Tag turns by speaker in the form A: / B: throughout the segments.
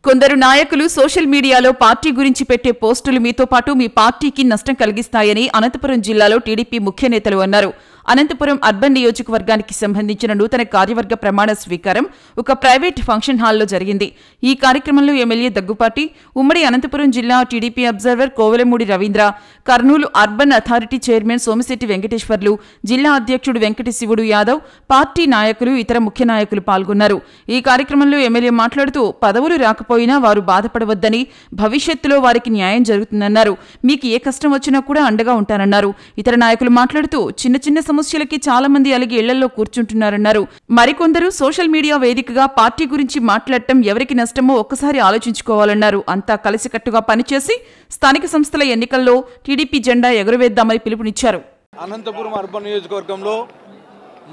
A: కొందరు నాయకులు సోషల్ మీడియాలో పార్టీ గురించి పెట్టే పోస్టులు మీతో పాటు మీ పార్టీకి నష్టం కలిగిస్తాయని అనంతపురం జిల్లాలో టీడీపీ ముఖ్య నేతలు అన్నారు. అనంతపురం అర్బన్ నియోజకవర్గానికి సంబంధించిన నూతన కార్యవర్గ ప్రమాణ స్వీకారం ఒక ప్రైవేట్ ఫంక్షన్ హాల్లో జరిగింది. ఈ కార్యక్రమంలో ఎమ్మెల్యే దగ్గుపాటి, ఉమ్మడి అనంతపురం జిల్లా TDP observer Kovelamudi Ravindra, Kurnool urban authority chairman Somisetti Venkateswarlu, జిల్లా అధ్యక్షుడు వెంకట శివుడు యాదవ్, పార్టీ నాయకులు, ఇతర ముఖ్య నాయకులు పాల్గొన్నారు. ఈ కార్యక్రమంలో ఎమ్మెల్యే మాట్లాడుతూ పదవులు రాకపోయినా వారు బాధపడవద్దని, భవిష్యత్తులో వారికి న్యాయం జరుగుతుందన్నారు. మీకు ఏ కష్టం వచ్చినా కూడా అండగా ఉంటానన్నారు. ఇతర నాయకులు మాట్లాడుతూ చిన్న చిన్న సమస్యలకి చాలా మంది అలిగి ఇళ్లలో కూర్చుంటున్నారన్నారు. మరికొందరు సోషల్ మీడియా వేదికగా పార్టీ గురించి మాట్లాడటం ఎవరికి నష్టమో ఒక్కసారి ఆలోచించుకోవాలన్నారు. అంతా కలిసికట్టుగా పనిచేసి స్థానిక సంస్థల ఎన్నికల్లో టీడీపీ జెండా ఎగురవేద్దామని పిలుపునిచ్చారు.
B: అనంతపురం అర్బన్ నియోజకవర్గంలో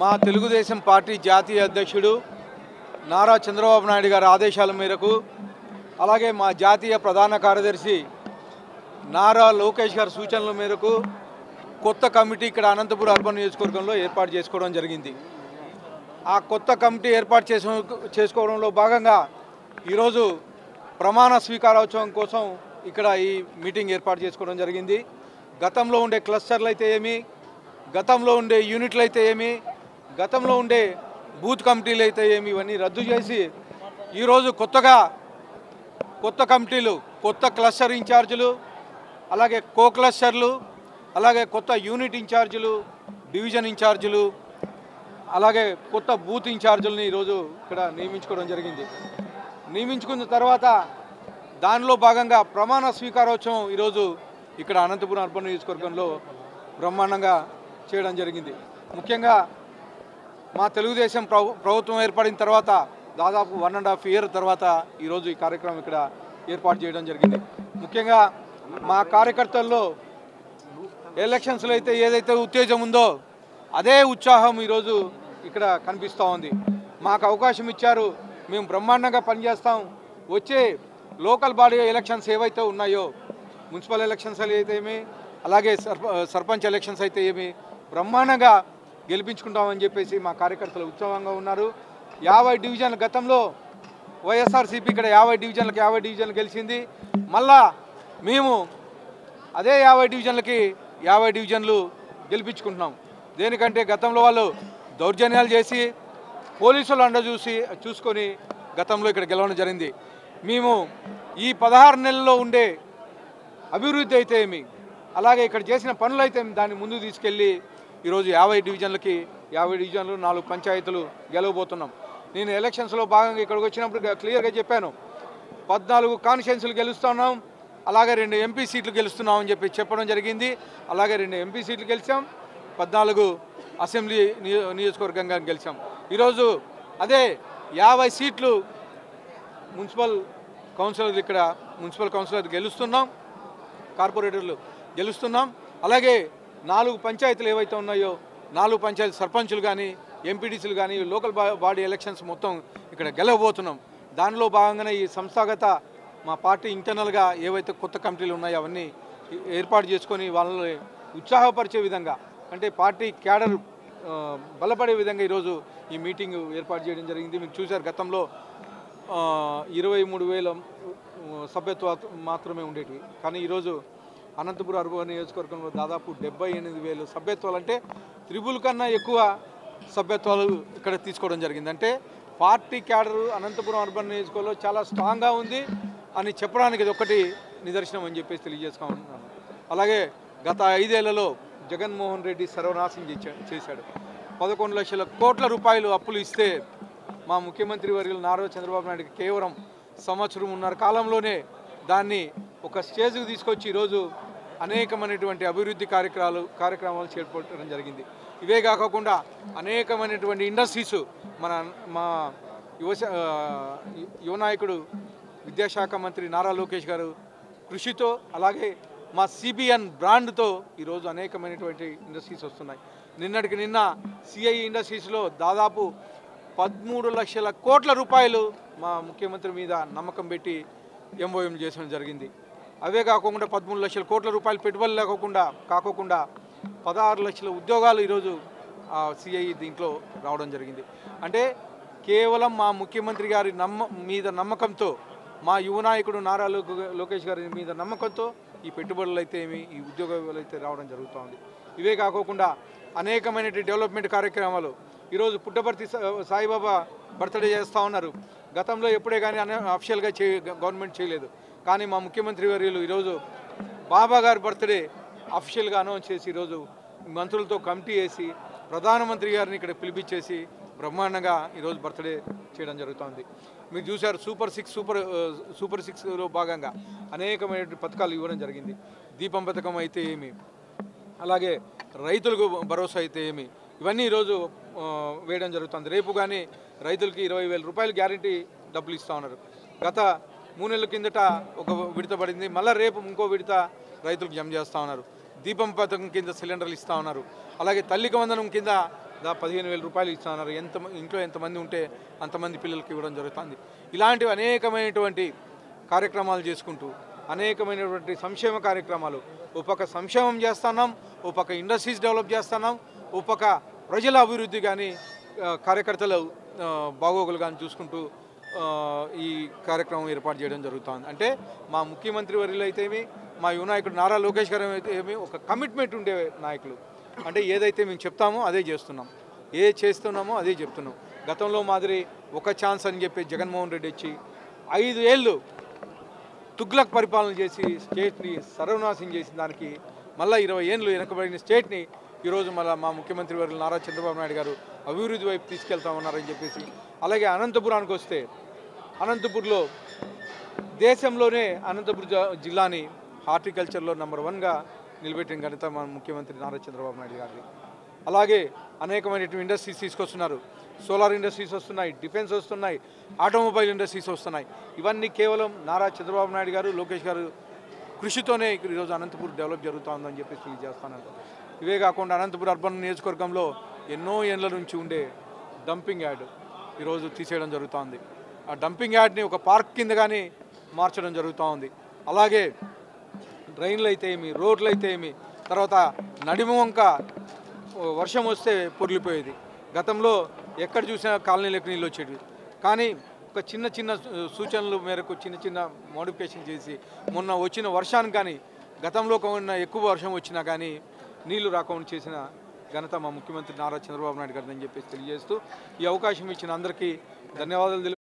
B: మా తెలుగుదేశం పార్టీ జాతీయ అధ్యక్షుడు నారా చంద్రబాబు నాయుడు గారి ఆదేశాల మేరకు, అలాగే మా జాతీయ ప్రధాన కార్యదర్శి నారా లోకేష్ గారి సూచనల మేరకు కొత్త కమిటీ ఇక్కడ అనంతపురం అర్బన్ నియోజకవర్గంలో ఏర్పాటు చేసుకోవడం జరిగింది. ఆ కొత్త కమిటీ ఏర్పాటు చేసుకోవడంలో భాగంగా ఈరోజు ప్రమాణ స్వీకారోత్సవం కోసం ఇక్కడ ఈ మీటింగ్ ఏర్పాటు చేసుకోవడం జరిగింది. గతంలో ఉండే క్లస్టర్లు అయితే ఏమి, గతంలో ఉండే యూనిట్లు అయితే ఏమి, గతంలో ఉండే బూత్ కమిటీలు అయితే ఏమి, ఇవన్నీ రద్దు చేసి ఈరోజు కొత్త కమిటీలు, కొత్త క్లస్టర్ ఇన్ఛార్జీలు, అలాగే కో క్లస్టర్లు, అలాగే కొత్త యూనిట్ ఇన్ఛార్జీలు, డివిజన్ ఇన్ఛార్జీలు, అలాగే కొత్త బూత్ ఇన్ఛార్జీలని ఈరోజు ఇక్కడ నియమించుకోవడం జరిగింది. నియమించుకున్న తర్వాత దానిలో భాగంగా ప్రమాణ స్వీకారోత్సవం ఈరోజు ఇక్కడ అనంతపురం అర్బన్ నియోజకవర్గంలో బ్రహ్మాండంగా చేయడం జరిగింది. ముఖ్యంగా మా తెలుగుదేశం ప్రభుత్వం ఏర్పడిన తర్వాత దాదాపు 1.5 year తర్వాత ఈరోజు ఈ కార్యక్రమం ఇక్కడ ఏర్పాటు చేయడం జరిగింది. ముఖ్యంగా మా కార్యకర్తల్లో ఎలక్షన్స్లో అయితే ఏదైతే ఉత్తేజం ఉందో అదే ఉత్సాహం ఈరోజు ఇక్కడ కనిపిస్తూ ఉంది. మాకు అవకాశం ఇచ్చారు, మేము బ్రహ్మాండంగా పనిచేస్తాం. వచ్చే లోకల్ బాడీ ఎలక్షన్స్ ఏవైతే ఉన్నాయో, మున్సిపల్ ఎలక్షన్స్ అయితే ఏమి, అలాగే సర్పంచ్ ఎలక్షన్స్ అయితే ఏమి, బ్రహ్మాండంగా గెలిపించుకుంటామని చెప్పేసి మా కార్యకర్తలు ఉత్సాహంగా ఉన్నారు. 50 డివిజన్ల గతంలో వైఎస్ఆర్సీపీ ఇక్కడ 50 డివిజన్లు గెలిచింది. మళ్ళా మేము అదే 50 డివిజన్లకి 50 డివిజన్లు గెలిపించుకుంటున్నాం. దేనికంటే గతంలో వాళ్ళు దౌర్జన్యాలు చేసి పోలీసులు చూసుకొని గతంలో ఇక్కడ గెలవడం జరిగింది. మేము ఈ 16 నెలల్లో ఉండే అభివృద్ధి అయితే ఏమి, అలాగే ఇక్కడ చేసిన పనులు అయితే దాన్ని ముందుకు తీసుకెళ్ళి ఈరోజు 50 డివిజన్లకి 50 డివిజన్లు 4 పంచాయతీలు గెలవబోతున్నాం. నేను ఎలక్షన్స్లో భాగంగా ఇక్కడికి వచ్చినప్పుడు క్లియర్గా చెప్పాను, 14 కాన్స్టిట్యున్సీలు గెలుస్తున్నాం, అలాగే 2 ఎంపీ సీట్లు గెలుస్తున్నామని చెప్పడం జరిగింది. అలాగే 2 ఎంపీ సీట్లు గెలిచాం, 14 అసెంబ్లీ నియోజకవర్గంగా గెలిచాం. ఈరోజు అదే 50 సీట్లు మున్సిపల్ కౌన్సిలర్ గెలుస్తున్నాం, కార్పొరేటర్లు గెలుస్తున్నాం. అలాగే 4 పంచాయతీలు ఏవైతే ఉన్నాయో 4 పంచాయతీ సర్పంచులు కానీ, ఎంపీడీసీలు కానీ, లోకల్ బాడీ ఎలక్షన్స్ మొత్తం ఇక్కడ గెలవబోతున్నాం. దానిలో భాగంగానే ఈ సంస్థాగత మా పార్టీ ఇంటర్నల్గా ఏవైతే కొత్త కమిటీలు ఉన్నాయో అవన్నీ ఏర్పాటు చేసుకొని వాళ్ళని ఉత్సాహపరిచే విధంగా, అంటే పార్టీ క్యాడర్ బలపడే విధంగా ఈరోజు ఈ మీటింగ్ ఏర్పాటు చేయడం జరిగింది. మీరు చూశారు, గతంలో 23,000 సభ్యత్వాలు మాత్రమే ఉండేటివి. కానీ ఈరోజు అనంతపురం అర్బన్ నియోజకవర్గంలో దాదాపు 78,000 సభ్యత్వాలు, అంటే త్రిబుల్ కన్నా ఎక్కువ సభ్యత్వాలు ఇక్కడ తీసుకోవడం జరిగింది. అంటే పార్టీ క్యాడరు అనంతపురం అర్బన్ నియోజకవర్గంలో చాలా స్ట్రాంగ్గా ఉంది అని చెప్పడానికి ఇది ఒకటి నిదర్శనం అని చెప్పేసి తెలియజేసుకుంటున్నాను. అలాగే గత 5 ఏళ్లలో జగన్మోహన్ రెడ్డి సర్వనాశనం చేశాడు. 11 లక్షల కోట్ల రూపాయలు అప్పులు ఇస్తే మా ముఖ్యమంత్రి వర్యులు నారా చంద్రబాబు నాయుడుకి కేవలం 1.5 కాలంలోనే దాన్ని ఒక స్టేజ్కి తీసుకొచ్చి ఈరోజు అనేకమైనటువంటి అభివృద్ధి కార్యక్రమాలు చేపట్టడం జరిగింది. ఇవే కాకుండా అనేకమైనటువంటి ఇండస్ట్రీస్ మా యువ నాయకుడు విద్యాశాఖ మంత్రి నారా లోకేష్ గారు కృషితో, అలాగే మా సిబిఎన్ బ్రాండ్తో ఈరోజు అనేకమైనటువంటి ఇండస్ట్రీస్ వస్తున్నాయి. నిన్నటికి నిన్న సిఐ ఇండస్ట్రీస్లో దాదాపు 13 లక్షల కోట్ల రూపాయలు మా ముఖ్యమంత్రి మీద నమ్మకం పెట్టి ఎంఓఎం చేయడం జరిగింది. అవే కాకుండా 13 లక్షల కోట్ల రూపాయలు పెట్టుబడులు కాకుండా 16 లక్షల ఉద్యోగాలు ఈరోజు సిఐ దీంట్లో రావడం జరిగింది. అంటే కేవలం మా ముఖ్యమంత్రి గారి మీద నమ్మకంతో మా యువ నాయకుడు నారా లోకేష్ గారి మీద నమ్మకంతో ఈ పెట్టుబడులు అయితే ఏమి ఈ ఉద్యోగాలు అయితే రావడం జరుగుతోంది. ఇవే కాకోకుండా అనేకమైన డెవలప్మెంట్ కార్యక్రమాలు ఈరోజు పుట్టపర్తి సాయిబాబా బర్త్డే చేస్తూ ఉన్నారు. గతంలో ఎప్పుడే కానీ అఫిషియల్గా గవర్నమెంట్ చేయలేదు. కానీ మా ముఖ్యమంత్రి వర్యులు ఈరోజు బాబా గారి బర్త్డే అఫిషియల్గా అనౌన్స్ చేసి ఈరోజు మంత్రులతో కమిటీ వేసి ప్రధానమంత్రి గారిని ఇక్కడ పిలిపించేసి బ్రహ్మాండంగా ఈరోజు బర్త్డే చేయడం జరుగుతోంది. మీరు చూశారు సూపర్ సిక్స్లో భాగంగా అనేకమైన పథకాలు ఇవ్వడం జరిగింది. దీపం పథకం అయితే ఏమి, అలాగే రైతులకు భరోసా అయితే ఏమి, ఇవన్నీ ఈరోజు వేయడం జరుగుతుంది. రేపు కానీ రైతులకి 20,000 రూపాయలు గ్యారంటీ డబ్బులు ఇస్తూ ఉన్నారు. గత 3 నెలల కిందట ఒక విడత పడింది, మళ్ళీ రేపు ఇంకో విడత రైతులకు జమ చేస్తూ ఉన్నారు. దీపం పథకం కింద సిలిండర్లు ఇస్తూ ఉన్నారు. అలాగే తల్లికి వందనం కింద 15,000 రూపాయలు ఇస్తూ ఉన్నారు. ఇంట్లో ఎంతమంది ఉంటే అంతమంది పిల్లలకి ఇవ్వడం జరుగుతుంది. ఇలాంటివి అనేకమైనటువంటి కార్యక్రమాలు చేసుకుంటూ అనేకమైనటువంటి సంక్షేమ కార్యక్రమాలు ఓ పక్క సంక్షేమం చేస్తున్నాం, ఓ పక్క ఇండస్ట్రీస్ డెవలప్ చేస్తున్నాం, ఓ పక్క ప్రజల అభివృద్ధి కానీ కార్యకర్తలు బాగోగులు కానీ చూసుకుంటూ ఈ కార్యక్రమం ఏర్పాటు చేయడం జరుగుతుంది. అంటే మా ముఖ్యమంత్రి వర్యులు అయితే ఏమి, మా యువ నాయకుడు నారా లోకేష్ గారు అయితే ఏమి ఒక కమిట్మెంట్ ఉండే నాయకులు. అంటే ఏదైతే మేము చెప్తామో అదే చేస్తున్నాం, చేస్తున్నామో అదే చెప్తున్నాం. గతంలో మాదిరి ఒక ఛాన్స్ అని చెప్పి జగన్మోహన్ రెడ్డి వచ్చి 5 ఏళ్ళు తుగ్లక్ పరిపాలన చేసి స్టేట్ని సర్వనాశనం చేసిన దానికి మళ్ళీ 20 ఏళ్ళు వెనకబడిన స్టేట్ని ఈరోజు మళ్ళీ మా ముఖ్యమంత్రి వర్యులు నారా చంద్రబాబు నాయుడు గారు అభివృద్ధి వైపు తీసుకెళ్తామన్నారని చెప్పేసి. అలాగే అనంతపురానికి వస్తే అనంతపూర్లో దేశంలోనే అనంతపురం జిల్లాని హార్టికల్చర్లో నెంబర్ 1గా నిలబెట్టిన ఘనత మా ముఖ్యమంత్రి నారా చంద్రబాబు నాయుడు గారిది. అలాగే అనేకమైనటువంటి ఇండస్ట్రీస్ తీసుకొస్తున్నారు. సోలార్ ఇండస్ట్రీస్ వస్తున్నాయి, డిఫెన్స్ వస్తున్నాయి, ఆటోమొబైల్ ఇండస్ట్రీస్ వస్తున్నాయి. ఇవన్నీ కేవలం నారా చంద్రబాబు నాయుడు గారు లోకేష్ గారు కృషితోనే ఈరోజు అనంతపురం డెవలప్ జరుగుతుందని చెప్పేసి తెలియజేస్తాను. ఇవే కాకుండా అనంతపురం అర్బన్ నియోజకవర్గంలో ఎన్నో ఏళ్ల నుంచి ఉండే డంపింగ్ యార్డ్ ఈరోజు తీసేయడం జరుగుతుంది. ఆ డంపింగ్ యార్డ్ని ఒక పార్క్ కింద కానీ మార్చడం జరుగుతూ ఉంది. అలాగే డ్రైన్లు అయితే ఏమి, రోడ్లు అయితే ఏమి, తర్వాత నడిమ వంక వర్షం వస్తే పొర్లిపోయేది. గతంలో ఎక్కడ చూసినా కాలనీలకు నీళ్ళు వచ్చేవి. కానీ ఒక చిన్న సూచనల మేరకు చిన్న మోడిఫికేషన్ చేసి మొన్న వచ్చిన వర్షానికి కానీ గతంలో ఉన్న ఎక్కువ వర్షం వచ్చినా కానీ నీళ్లు రాకుండా చేసిన ఘనత మా ముఖ్యమంత్రి నారా చంద్రబాబు నాయుడు గారిని చెప్పేసి తెలియజేస్తూ ఈ అవకాశం ఇచ్చిన అందరికీ ధన్యవాదాలు.